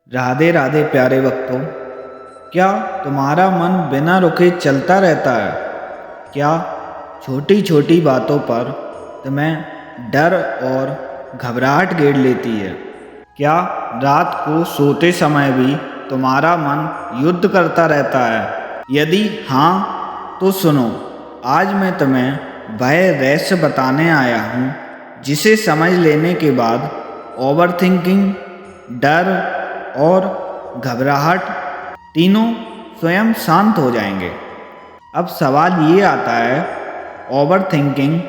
राधे राधे प्यारे भक्तों। क्या तुम्हारा मन बिना रुके चलता रहता है? क्या छोटी छोटी बातों पर तुम्हें डर और घबराहट घेर लेती है? क्या रात को सोते समय भी तुम्हारा मन युद्ध करता रहता है? यदि हाँ तो सुनो, आज मैं तुम्हें वह रहस्य बताने आया हूँ जिसे समझ लेने के बाद ओवरथिंकिंग, डर और घबराहट तीनों स्वयं शांत हो जाएंगे। अब सवाल ये आता है, ओवरथिंकिंग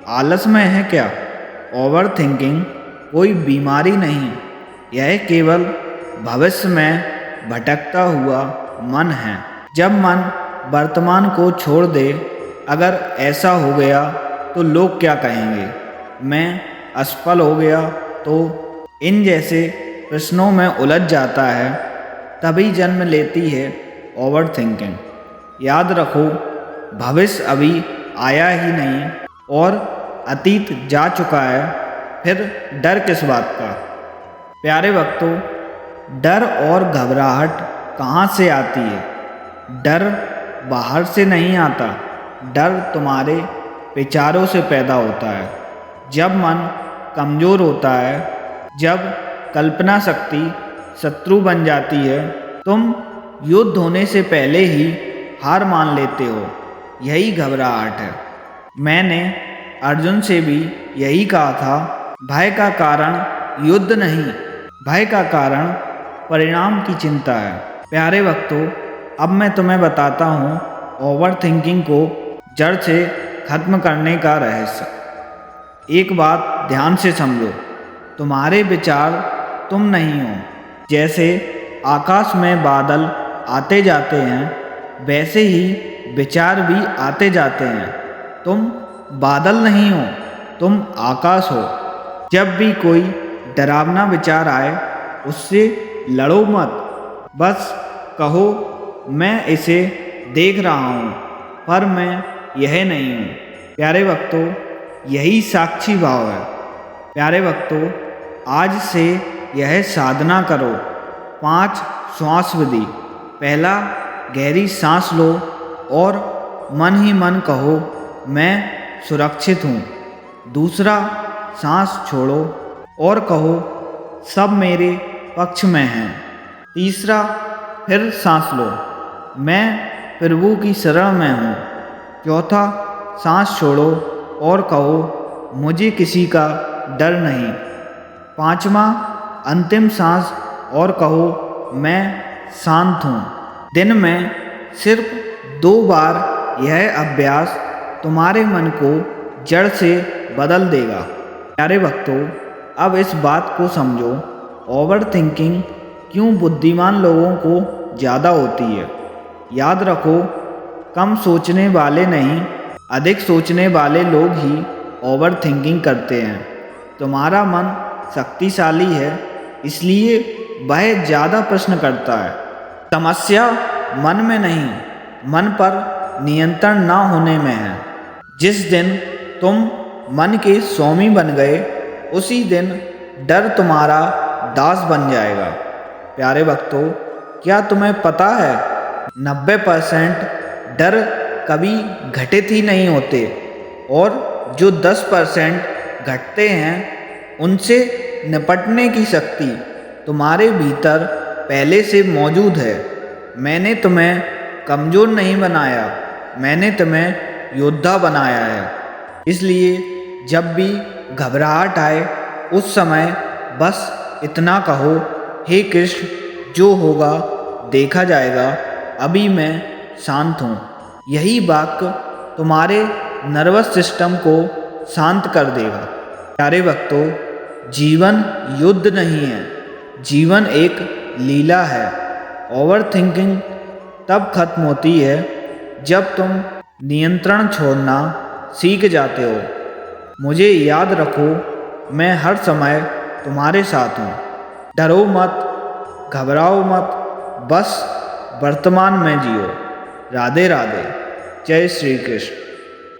आलस्य है क्या? ओवरथिंकिंग कोई बीमारी नहीं, यह केवल भविष्य में भटकता हुआ मन है। जब मन वर्तमान को छोड़ दे, अगर ऐसा हो गया तो लोग क्या कहेंगे, मैं असफल हो गया तो, इन जैसे प्रश्नों में उलझ जाता है, तभी जन्म लेती है ओवरथिंकिंग। याद रखो, भविष्य अभी आया ही नहीं और अतीत जा चुका है, फिर डर किस बात का? प्यारे भक्तों, डर और घबराहट कहाँ से आती है? डर बाहर से नहीं आता, डर तुम्हारे विचारों से पैदा होता है। जब मन कमज़ोर होता है, जब कल्पना शक्ति शत्रु बन जाती है, तुम युद्ध होने से पहले ही हार मान लेते हो। यही घबराहट है। मैंने अर्जुन से भी यही कहा था, भय का कारण युद्ध नहीं, भय का कारण परिणाम की चिंता है। प्यारे भक्तों, अब मैं तुम्हें बताता हूँ ओवरथिंकिंग को जड़ से खत्म करने का रहस्य। एक बात ध्यान से समझो, तुम्हारे विचार तुम नहीं हो। जैसे आकाश में बादल आते जाते हैं, वैसे ही विचार भी आते जाते हैं। तुम बादल नहीं हो, तुम आकाश हो। जब भी कोई डरावना विचार आए, उससे लड़ो मत, बस कहो, मैं इसे देख रहा हूँ पर मैं यह नहीं हूँ। प्यारे भक्तों, यही साक्षी भाव है। प्यारे भक्तों, आज से यह साधना करो। 5 श्वास विधि। पहला, गहरी सांस लो और मन ही मन कहो, मैं सुरक्षित हूँ। दूसरा, सांस छोड़ो और कहो, सब मेरे पक्ष में हैं। तीसरा, फिर सांस लो, मैं प्रभु की शरण में हूँ। चौथा, सांस छोड़ो और कहो, मुझे किसी का डर नहीं। पांचवा, अंतिम सांस और कहो, मैं शांत हूँ। दिन में सिर्फ 2 बार यह अभ्यास तुम्हारे मन को जड़ से बदल देगा। प्यारे भक्तों, अब इस बात को समझो, ओवरथिंकिंग क्यों बुद्धिमान लोगों को ज़्यादा होती है। याद रखो, कम सोचने वाले नहीं, अधिक सोचने वाले लोग ही ओवरथिंकिंग करते हैं। तुम्हारा मन शक्तिशाली है, इसलिए वह ज़्यादा प्रश्न करता है। समस्या मन में नहीं, मन पर नियंत्रण ना होने में है। जिस दिन तुम मन के स्वामी बन गए, उसी दिन डर तुम्हारा दास बन जाएगा। प्यारे भक्तों, क्या तुम्हें पता है, 90% डर कभी घटित ही नहीं होते और जो 10% घटते हैं, उनसे निपटने की शक्ति तुम्हारे भीतर पहले से मौजूद है। मैंने तुम्हें कमज़ोर नहीं बनाया, मैंने तुम्हें योद्धा बनाया है। इसलिए जब भी घबराहट आए, उस समय बस इतना कहो, हे कृष्ण, जो होगा देखा जाएगा, अभी मैं शांत हूँ। यही वाक्य तुम्हारे नर्वस सिस्टम को शांत कर देगा। प्यारे भक्तों, जीवन युद्ध नहीं है, जीवन एक लीला है। ओवरथिंकिंग तब खत्म होती है जब तुम नियंत्रण छोड़ना सीख जाते हो। मुझे याद रखो, मैं हर समय तुम्हारे साथ हूँ। डरो मत, घबराओ मत, बस वर्तमान में जियो। राधे राधे। जय श्री कृष्ण।